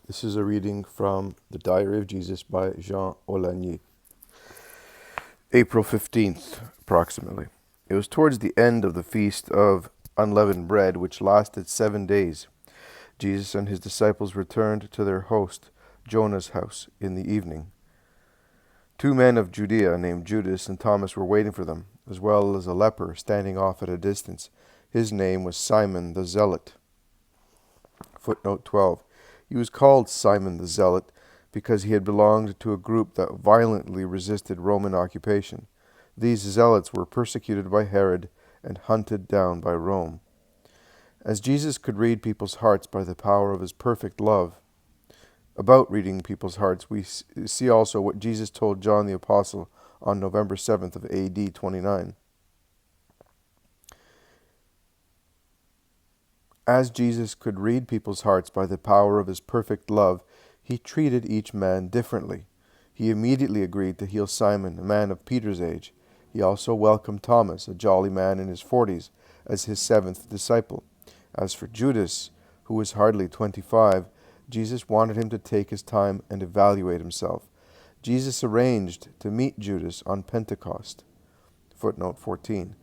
This is a reading from The Diary of Jesus by Jean Aulagny. April 15th, approximately. It was towards the end of the feast of unleavened bread, which lasted 7 days. Jesus and his disciples returned to their host, Jonah's house, in the evening. 2 men of Judea named Judas and Thomas were waiting for them, as well as a leper standing off at a distance. His name was Simon the Zealot. Footnote 12. He was called Simon the Zealot because he had belonged to a group that violently resisted Roman occupation. These zealots were persecuted by Herod and hunted down by Rome. As Jesus could read people's hearts by the power of his perfect love, about reading people's hearts, we see also what Jesus told John the Apostle on November 7th of AD 29. As Jesus could read people's hearts by the power of his perfect love, he treated each man differently. He immediately agreed to heal Simon, a man of Peter's age. He also welcomed Thomas, a jolly man in his 40s, as his 7th disciple. As for Judas, who was hardly 25, Jesus wanted him to take his time and evaluate himself. Jesus arranged to meet Judas on Pentecost. Footnote 14.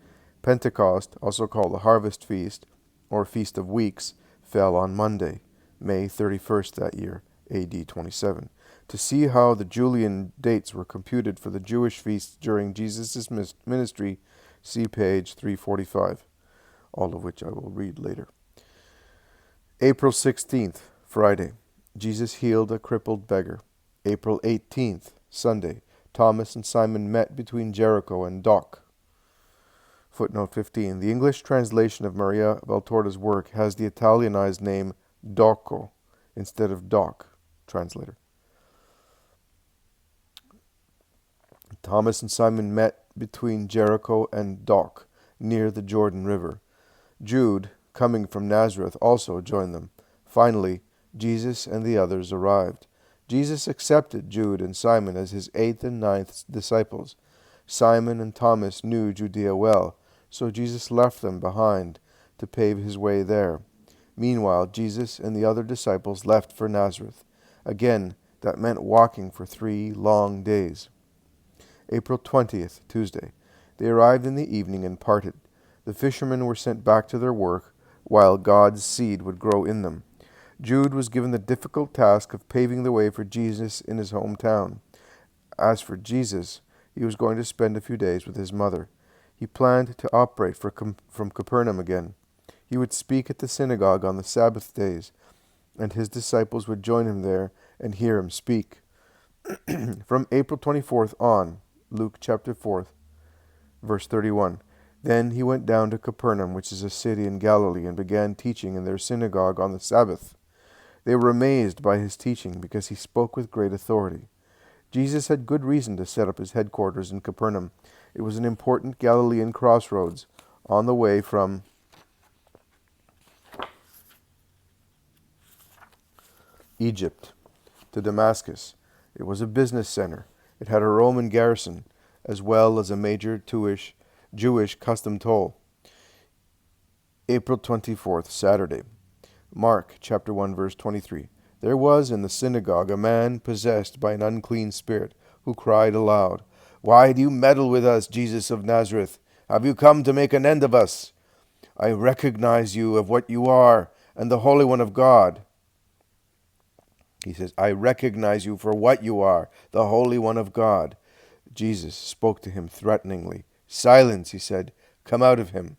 Pentecost, also called the Harvest Feast, or Feast of Weeks, fell on Monday, May 31st that year, AD 27. To see how the Julian dates were computed for the Jewish feasts during Jesus' ministry, see page 345, all of which I will read later. April 16th, Friday. Jesus healed a crippled beggar. April 18th, Sunday. Thomas and Simon met between Jericho and Dock. Footnote 15. The English translation of Maria Valtorta's work has the Italianized name Docco instead of Doc. Translator. Thomas and Simon met between Jericho and Dock, near the Jordan River. Jude, coming from Nazareth, also joined them. Finally, Jesus and the others arrived. Jesus accepted Jude and Simon as his 8th and 9th disciples. Simon and Thomas knew Judea well, so Jesus left them behind to pave his way there. Meanwhile, Jesus and the other disciples left for Nazareth. Again, that meant walking for 3 long days. April 20th, Tuesday. They arrived in the evening and parted. The fishermen were sent back to their work, while God's seed would grow in them. Jude was given the difficult task of paving the way for Jesus in his hometown. As for Jesus, he was going to spend a few days with his mother. He planned to operate from Capernaum again. He would speak at the synagogue on the Sabbath days, and his disciples would join him there and hear him speak. From April 24th on, Luke chapter 4, verse 31, then he went down to Capernaum, which is a city in Galilee, and began teaching in their synagogue on the Sabbath. They were amazed by his teaching, because he spoke with great authority. Jesus had good reason to set up his headquarters in Capernaum. It was an important Galilean crossroads on the way from Egypt to Damascus. It was a business center. It had a Roman garrison, as well as a major Jewish custom toll. April 24th, Saturday. Mark chapter 1, verse 23. There was in the synagogue a man possessed by an unclean spirit, who cried aloud, "Why do you meddle with us, Jesus of Nazareth? Have you come to make an end of us? I recognize you of what you are, and the Holy One of God." He says, I recognize you for what you are, the Holy One of God. Jesus spoke to him threateningly. Silence, he said, come out of him.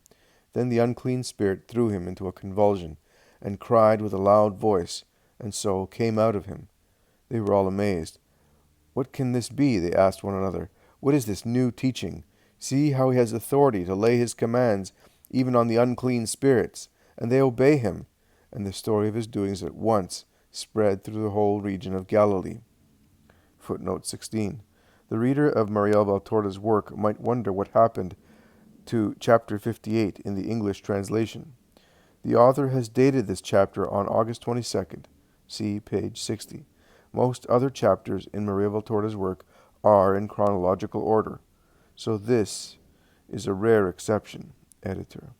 Then the unclean spirit threw him into a convulsion, and cried with a loud voice, and so came out of him. They were all amazed. What can this be? They asked one another. What is this new teaching? See how he has authority to lay his commands even on the unclean spirits, and they obey him. And the story of his doings at once spread through the whole region of Galilee. Footnote 16. The reader of Maria Valtorta's work might wonder what happened to chapter 58 in the English translation. The author has dated this chapter on August 22nd. See page 60. Most other chapters in Maria Valtorta's work are in chronological order, so this is a rare exception. Editor.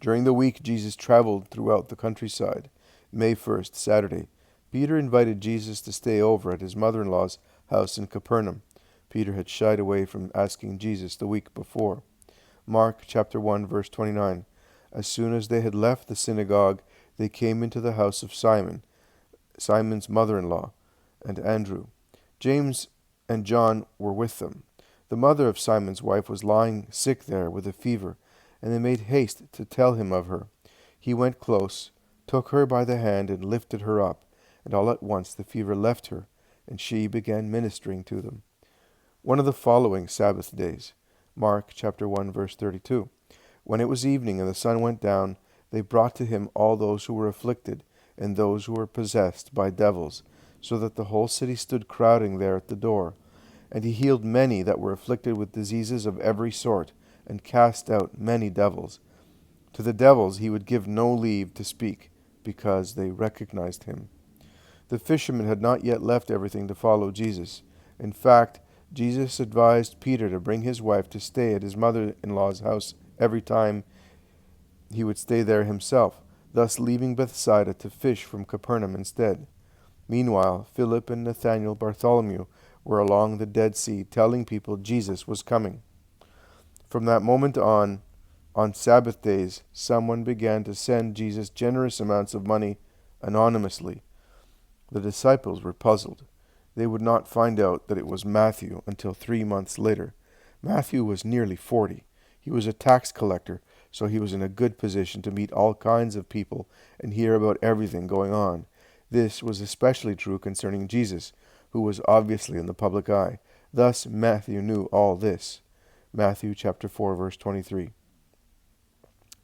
During the week, Jesus traveled throughout the countryside. May 1st, Saturday. Peter invited Jesus to stay over at his mother-in-law's house in Capernaum. Peter had shied away from asking Jesus the week before. Mark chapter 1, verse 29. As soon as they had left the synagogue, they came into the house of Simon's mother-in-law, and Andrew. James and John were with them. The mother of Simon's wife was lying sick there with a fever, and they made haste to tell him of her. He went close, took her by the hand, and lifted her up, and all at once the fever left her, and she began ministering to them. One of the following Sabbath days, Mark chapter 1, verse 32. When it was evening and the sun went down, they brought to him all those who were afflicted, and those who were possessed by devils, so that the whole city stood crowding there at the door. And he healed many that were afflicted with diseases of every sort, and cast out many devils. To the devils he would give no leave to speak, because they recognized him. The fishermen had not yet left everything to follow Jesus. In fact, Jesus advised Peter to bring his wife to stay at his mother-in-law's house every time he would stay there himself, thus leaving Bethsaida to fish from Capernaum instead. Meanwhile, Philip and Nathanael Bartholomew were along the Dead Sea telling people Jesus was coming. From that moment on Sabbath days, someone began to send Jesus generous amounts of money anonymously. The disciples were puzzled. They would not find out that it was Matthew until 3 months later. Matthew was nearly 40. He was a tax collector, so he was in a good position to meet all kinds of people and hear about everything going on. This was especially true concerning Jesus, who was obviously in the public eye. Thus Matthew knew all this. Matthew chapter 4, verse 23.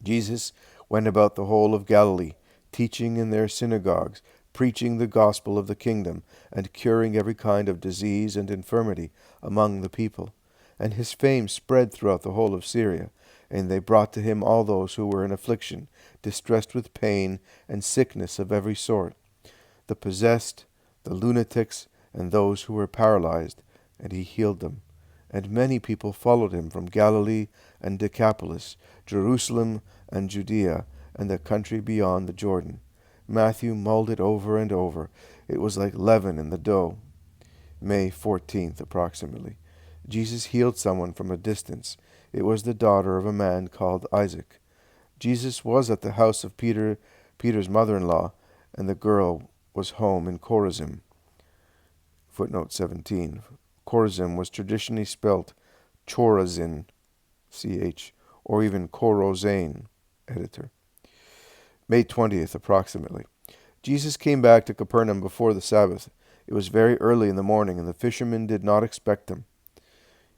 Jesus went about the whole of Galilee, teaching in their synagogues, preaching the gospel of the kingdom, and curing every kind of disease and infirmity among the people. And his fame spread throughout the whole of Syria, and they brought to him all those who were in affliction, distressed with pain and sickness of every sort, the possessed, the lunatics, and those who were paralyzed, and he healed them. And many people followed him from Galilee and Decapolis, Jerusalem and Judea, and the country beyond the Jordan. Matthew mulled it over and over. It was like leaven in the dough. May 14th, approximately. Jesus healed someone from a distance. It was the daughter of a man called Isaac. Jesus was at the house of Peter's mother-in-law, and the girl was home in Chorazin. Footnote 17. Chorazin was traditionally spelt Chorazin, ch, or even Chorazin, editor. May 20th, approximately. Jesus came back to Capernaum before the Sabbath. It was very early in the morning, and the fishermen did not expect him.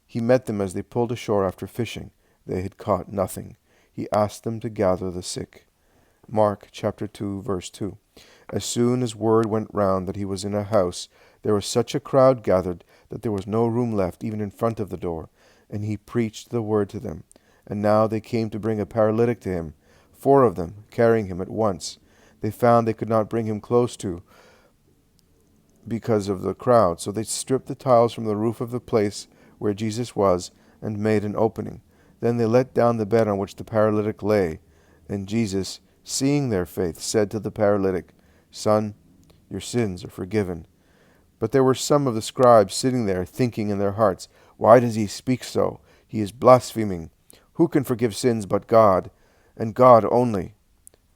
He met them as they pulled ashore after fishing. They had caught nothing. He asked them to gather the sick. Mark chapter 2, verse 2. As soon as word went round that he was in a house, there was such a crowd gathered that there was no room left even in front of the door, and he preached the word to them. And now they came to bring a paralytic to him, 4 of them, carrying him at once. They found they could not bring him close to because of the crowd, so they stripped the tiles from the roof of the place where Jesus was and made an opening. Then they let down the bed on which the paralytic lay. And Jesus, seeing their faith, said to the paralytic, "Son, your sins are forgiven." But there were some of the scribes sitting there, thinking in their hearts, "Why does he speak so? He is blaspheming. Who can forgive sins but God, and God only?"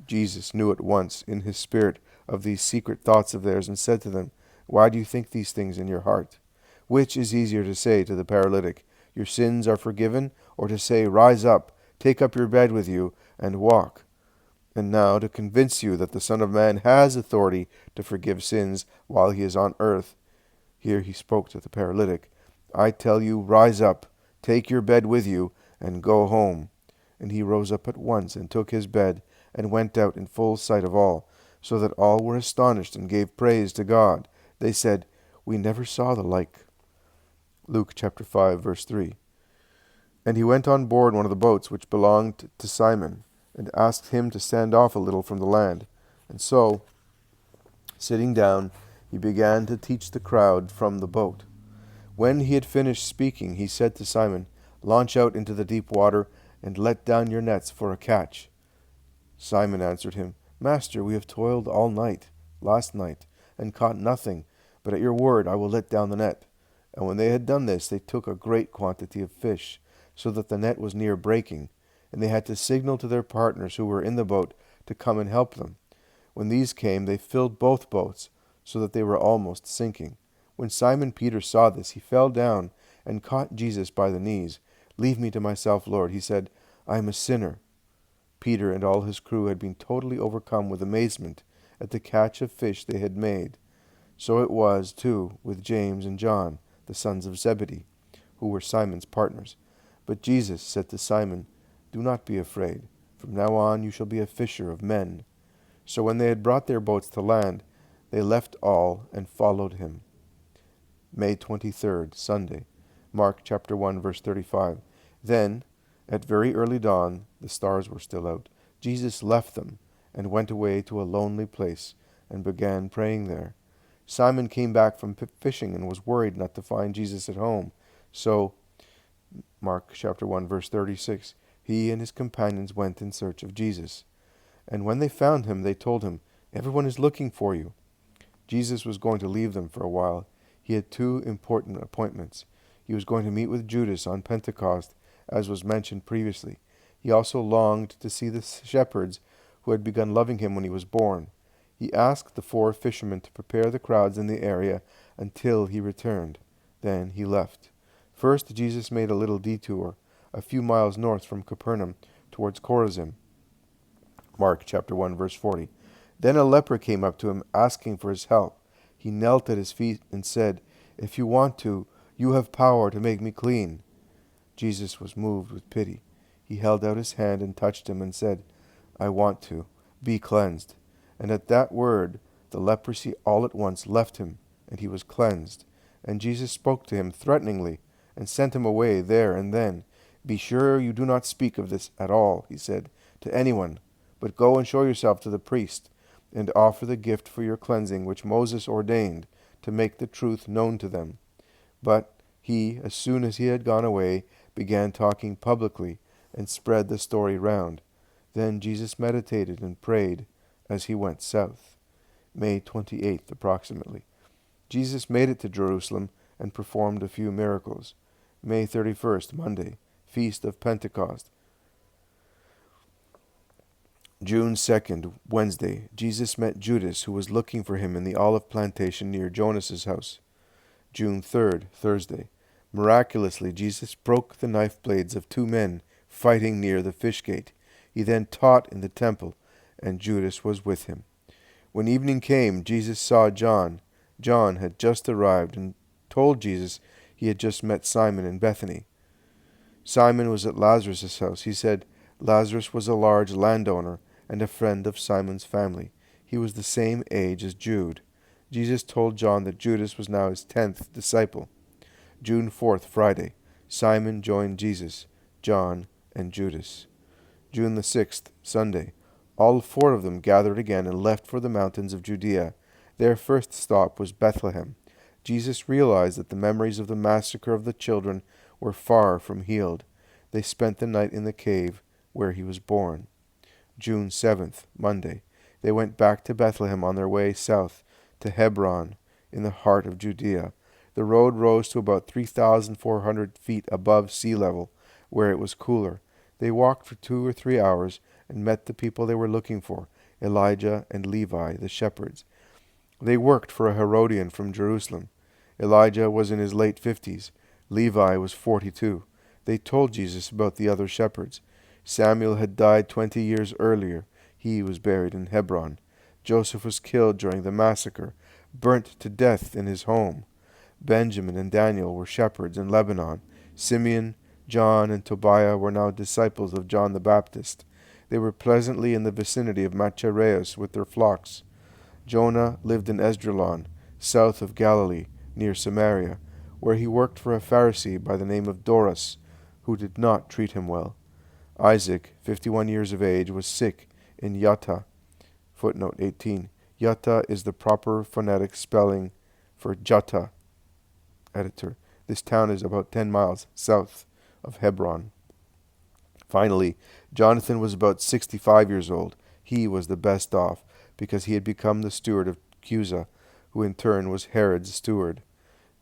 Jesus knew at once in his spirit of these secret thoughts of theirs, and said to them, "Why do you think these things in your heart? Which is easier to say to the paralytic, 'Your sins are forgiven,' or to say, 'Rise up, take up your bed with you, and walk'? And now, to convince you that the Son of Man has authority to forgive sins while he is on earth," here he spoke to the paralytic, "I tell you, rise up, take your bed with you, and go home." And he rose up at once, and took his bed, and went out in full sight of all, so that all were astonished, and gave praise to God. They said, "We never saw the like." Luke chapter 5, verse 3. And he went on board one of the boats which belonged to Simon, and asked him to stand off a little from the land. And so, sitting down, he began to teach the crowd from the boat. When he had finished speaking, he said to Simon, "Launch out into the deep water, and let down your nets for a catch." Simon answered him, Master, we have toiled all night, last night, and caught nothing, but at your word I will let down the net. And when they had done this, they took a great quantity of fish, so that the net was near breaking, and they had to signal to their partners who were in the boat to come and help them. When these came, they filled both boats, so that they were almost sinking. When Simon Peter saw this, he fell down and caught Jesus by the knees. Leave me to myself, Lord, he said. I am a sinner. Peter and all his crew had been totally overcome with amazement at the catch of fish they had made. So it was, too, with James and John, the sons of Zebedee, who were Simon's partners. But Jesus said to Simon, Do not be afraid. From now on you shall be a fisher of men. So when they had brought their boats to land, they left all and followed him. May 23rd, Sunday. Mark chapter 1, verse 35. Then, at very early dawn, the stars were still out, Jesus left them and went away to a lonely place and began praying there. Simon came back from fishing and was worried not to find Jesus at home. So, Mark chapter 1, verse 36, he and his companions went in search of Jesus. And when they found him, they told him, Everyone is looking for you. Jesus was going to leave them for a while. He had two important appointments. He was going to meet with Judas on Pentecost, as was mentioned previously. He also longed to see the shepherds who had begun loving him when he was born. He asked the 4 fishermen to prepare the crowds in the area until he returned. Then he left. First, Jesus made a little detour, a few miles north from Capernaum, towards Chorazin. Mark chapter 1, verse 40. Then a leper came up to him, asking for his help. He knelt at his feet and said, If you want to, you have power to make me clean. Jesus was moved with pity. He held out his hand and touched him and said, I want to. Be cleansed. And at that word, the leprosy all at once left him, and he was cleansed. And Jesus spoke to him threateningly and sent him away there and then. Be sure you do not speak of this at all, he said, to anyone, but go and show yourself to the priest, and offer the gift for your cleansing which Moses ordained, to make the truth known to them. But he, as soon as he had gone away, began talking publicly, and spread the story round. Then Jesus meditated and prayed as he went south. May 28th, approximately. Jesus made it to Jerusalem and performed a few miracles. May 31st, Monday, Feast of Pentecost. June 2nd, Wednesday, Jesus met Judas, who was looking for him in the olive plantation near Jonas's house. June 3rd, Thursday. Miraculously, Jesus broke the knife blades of 2 men fighting near the fish gate. He then taught in the temple, and Judas was with him. When evening came, Jesus saw John. John had just arrived and told Jesus he had just met Simon in Bethany. Simon was at Lazarus' house. He said, Lazarus was a large landowner and a friend of Simon's family. He was the same age as Jude. Jesus told John that Judas was now his 10th disciple. June 4th, Friday. Simon joined Jesus, John, and Judas. June the 6th, Sunday. All 4 of them gathered again and left for the mountains of Judea. Their first stop was Bethlehem. Jesus realized that the memories of the massacre of the children were far from healed. They spent the night in the cave where he was born. June 7th, Monday. They went back to Bethlehem on their way south to Hebron in the heart of Judea. The road rose to about 3,400 feet above sea level, where it was cooler. They walked for 2 or 3 hours and met the people they were looking for, Elijah and Levi, the shepherds. They worked for a Herodian from Jerusalem. Elijah was in his late 50s. Levi was 42. They told Jesus about the other shepherds. Samuel had died 20 years earlier. He was buried in Hebron. Joseph was killed during the massacre, burnt to death in his home. Benjamin and Daniel were shepherds in Lebanon. Simeon, John, and Tobiah were now disciples of John the Baptist. They were pleasantly in the vicinity of Machaerus with their flocks. Jonah lived in Esdraelon, south of Galilee, near Samaria, where he worked for a Pharisee by the name of Doras, who did not treat him well. Isaac, 51 years of age, was sick in Yatta. Footnote 18. Yatta is the proper phonetic spelling for Jutta. Editor. This town is about 10 miles south of Hebron. Finally, Jonathan was about 65 years old. he was the best off, because he had become the steward of Chuza, who in turn was Herod's steward.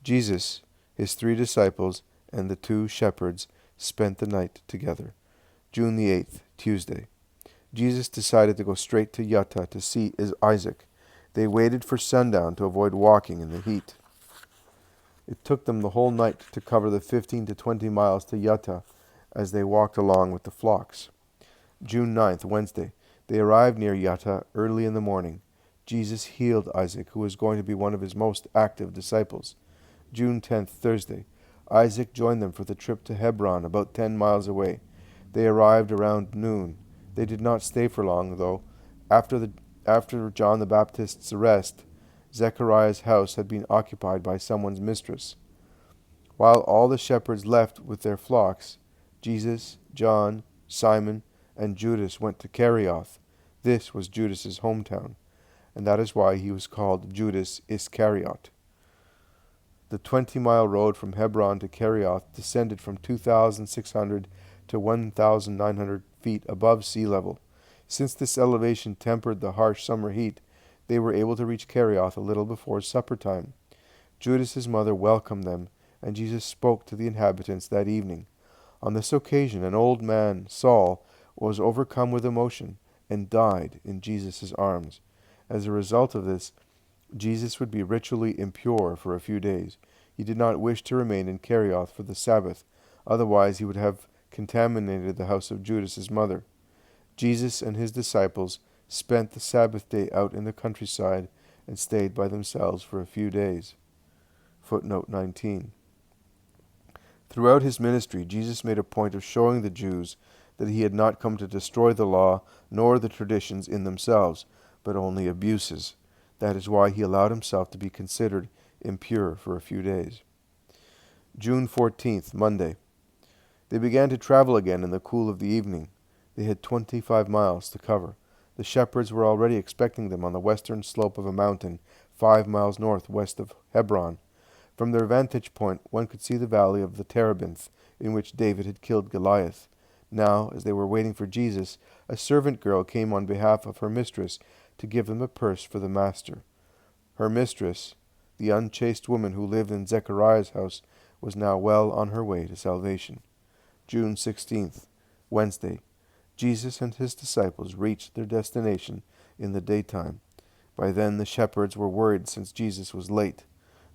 Jesus, his 3 disciples, and the 2 shepherds spent the night together. June the 8th, Tuesday. Jesus decided to go straight to Yatta to see Isaac. They waited for sundown to avoid walking in the heat. It took them the whole night to cover the 15 to 20 miles to Yatta as they walked along with the flocks. June 9th, Wednesday. They arrived near Yatta early in the morning. Jesus healed Isaac, who was going to be one of his most active disciples. June 10th, Thursday. Isaac joined them for the trip to Hebron, about 10 miles away. They arrived around noon. They did not stay for long, though. After John the Baptist's arrest, Zechariah's house had been occupied by someone's mistress. While all the shepherds left with their flocks, Jesus, John, Simon, and Judas went to Kerioth. This was Judas's hometown, and that is why he was called Judas Iscariot. The 20-mile road from Hebron to Kerioth descended from 2,600 to 1,900 feet above sea level. Since this elevation tempered the harsh summer heat, they were able to reach Kerioth a little before supper time. Judas's mother welcomed them, and Jesus spoke to the inhabitants that evening. On this occasion, an old man, Saul, was overcome with emotion and died in Jesus' arms. As a result of this, Jesus would be ritually impure for a few days. He did not wish to remain in Kerioth for the Sabbath, otherwise he would have contaminated the house of Judas's mother. Jesus and his disciples spent the Sabbath day out in the countryside and stayed by themselves for a few days. Footnote 19. Throughout his ministry, Jesus made a point of showing the Jews that he had not come to destroy the law nor the traditions in themselves, but only abuses. That is why he allowed himself to be considered impure for a few days. June 14th, Monday. They began to travel again in the cool of the evening. They had 25 miles to cover. The shepherds were already expecting them on the western slope of a mountain 5 miles northwest of Hebron. From their vantage point, one could see the valley of the Terebinth, in which David had killed Goliath. Now, as they were waiting for Jesus, a servant girl came on behalf of her mistress to give them a purse for the master. Her mistress, the unchaste woman who lived in Zechariah's house, was now well on her way to salvation. June 16th, Wednesday. Jesus and his disciples reached their destination in the daytime. By then the shepherds were worried since Jesus was late.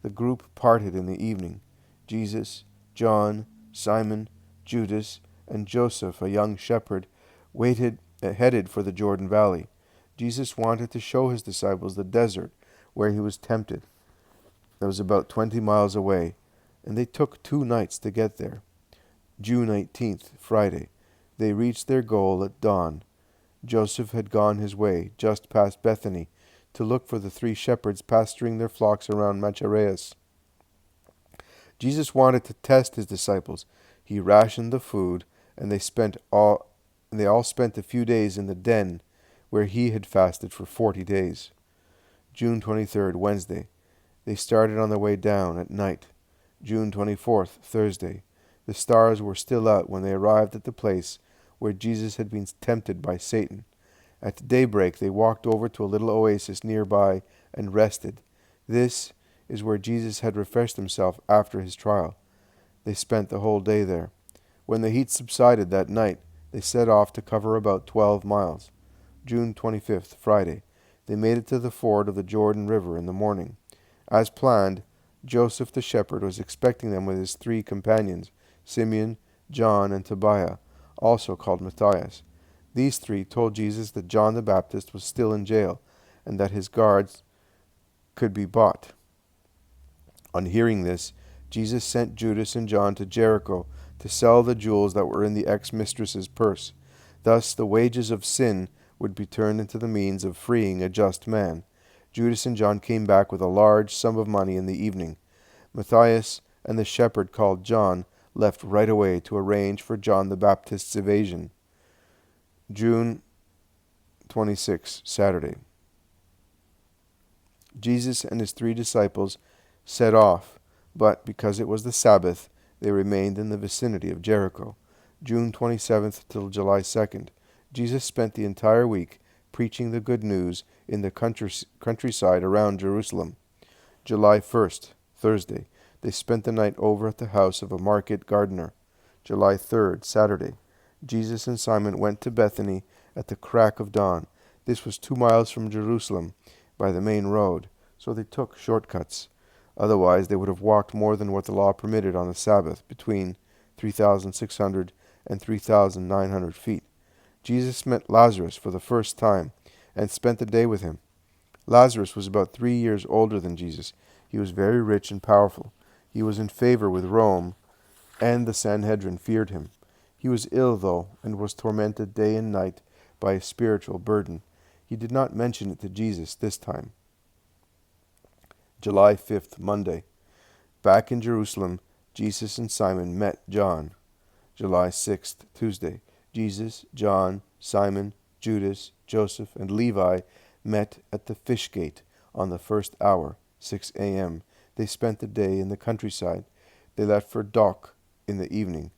The group parted in the evening. Jesus, John, Simon, Judas, and Joseph, a young shepherd, headed for the Jordan Valley. Jesus wanted to show his disciples the desert where he was tempted. That was about 20 miles away, and they took 2 nights to get there. June 18th, Friday. They reached their goal at dawn. Joseph had gone his way, just past Bethany, to look for the 3 shepherds pasturing their flocks around Machareus. Jesus wanted to test his disciples. He rationed the food, and they all spent a few days in the den where he had fasted for 40 days. June 23rd, Wednesday. They started on their way down at night. June 24th, Thursday. The stars were still out when they arrived at the place where Jesus had been tempted by Satan. At daybreak they walked over to a little oasis nearby and rested. This is where Jesus had refreshed himself after his trial. They spent the whole day there. When the heat subsided that night, they set off to cover about 12 miles. June 25th, Friday. They made it to the ford of the Jordan River in the morning. As planned, Joseph the shepherd was expecting them with his 3 companions, Simeon, John, and Tobiah, also called Matthias. These 3 told Jesus that John the Baptist was still in jail and that his guards could be bought. On hearing this, Jesus sent Judas and John to Jericho to sell the jewels that were in the ex-mistress's purse. Thus the wages of sin would be turned into the means of freeing a just man. Judas and John came back with a large sum of money in the evening. Matthias and the shepherd called John left right away to arrange for John the Baptist's evasion. June 26, Saturday. Jesus and his 3 disciples set off, but because it was the Sabbath, they remained in the vicinity of Jericho. June 27th till July 2nd. Jesus spent the entire week preaching the good news in the countryside around Jerusalem. July 1st, Thursday, they spent the night over at the house of a market gardener. July 3rd, Saturday, Jesus and Simon went to Bethany at the crack of dawn. This was 2 miles from Jerusalem by the main road, so they took shortcuts. Otherwise, they would have walked more than what the law permitted on the Sabbath, between 3,600 and 3,900 feet. Jesus met Lazarus for the first time and spent the day with him. Lazarus was about 3 years older than Jesus. He was very rich and powerful. He was in favor with Rome, and the Sanhedrin feared him. He was ill, though, and was tormented day and night by a spiritual burden. He did not mention it to Jesus this time. July 5th, Monday. Back in Jerusalem, Jesus and Simon met John. July 6th, Tuesday. Jesus, John, Simon, Judas, Joseph, and Levi met at the fish gate on the first hour, 6 a.m. They spent the day in the countryside. They left for Dock in the evening.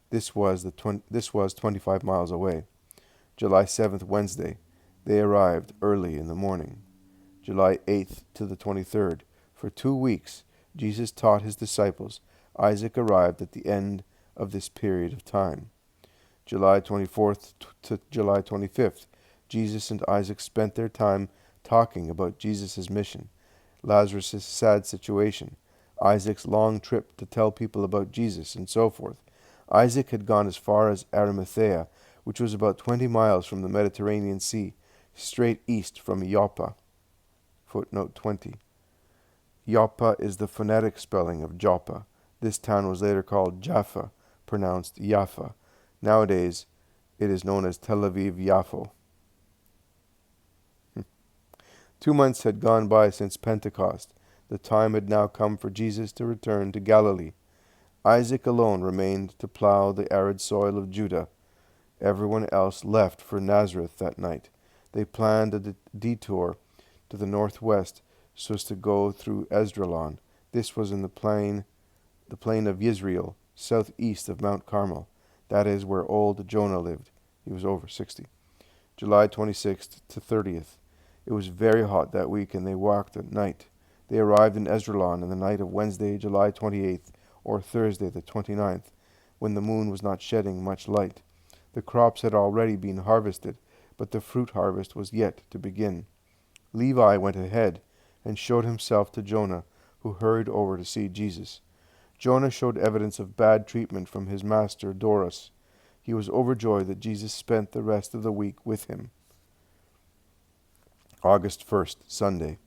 This was 25 miles away. July 7th, Wednesday. They arrived early in the morning. July 8th to the 23rd. For 2 weeks, Jesus taught his disciples. Isaac arrived at the end of this period of time. July 24th to July 25th. Jesus and Isaac spent their time talking about Jesus' mission, Lazarus' sad situation, Isaac's long trip to tell people about Jesus, and so forth. Isaac had gone as far as Arimathea, which was about 20 miles from the Mediterranean Sea, straight east from Joppa. Footnote 20. Joppa is the phonetic spelling of Joppa. This town was later called Jaffa, pronounced Jaffa. Nowadays, it is known as Tel Aviv-Yafo. 2 months had gone by since Pentecost. The time had now come for Jesus to return to Galilee. Isaac alone remained to plow the arid soil of Judah. Everyone else left for Nazareth that night. They planned a detour to the northwest so as to go through Esdraelon. This was in the plain of Yisrael, southeast of Mount Carmel. That is where old Jonah lived. He was over 60. July 26th to 30th. It was very hot that week, and they walked at night. They arrived in Esdraelon on the night of Wednesday, July 28th, or Thursday the 29th, when the moon was not shedding much light. The crops had already been harvested, but the fruit harvest was yet to begin. Levi went ahead and showed himself to Jonah, who hurried over to see Jesus. Jonah showed evidence of bad treatment from his master, Doros. He was overjoyed that Jesus spent the rest of the week with him. August 1st, Sunday.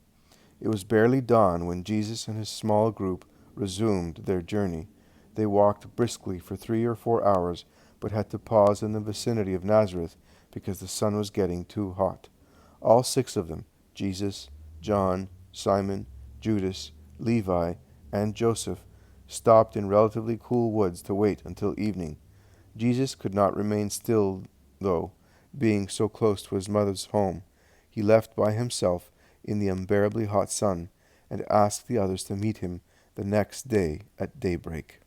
It was barely dawn when Jesus and his small group resumed their journey. They walked briskly for 3 or 4 hours, but had to pause in the vicinity of Nazareth because the sun was getting too hot. All 6 of them, Jesus, John, Simon, Judas, Levi, and Joseph, stopped in relatively cool woods to wait until evening. Jesus could not remain still, though, being so close to his mother's home. He left by himself in the unbearably hot sun and asked the others to meet him the next day at daybreak.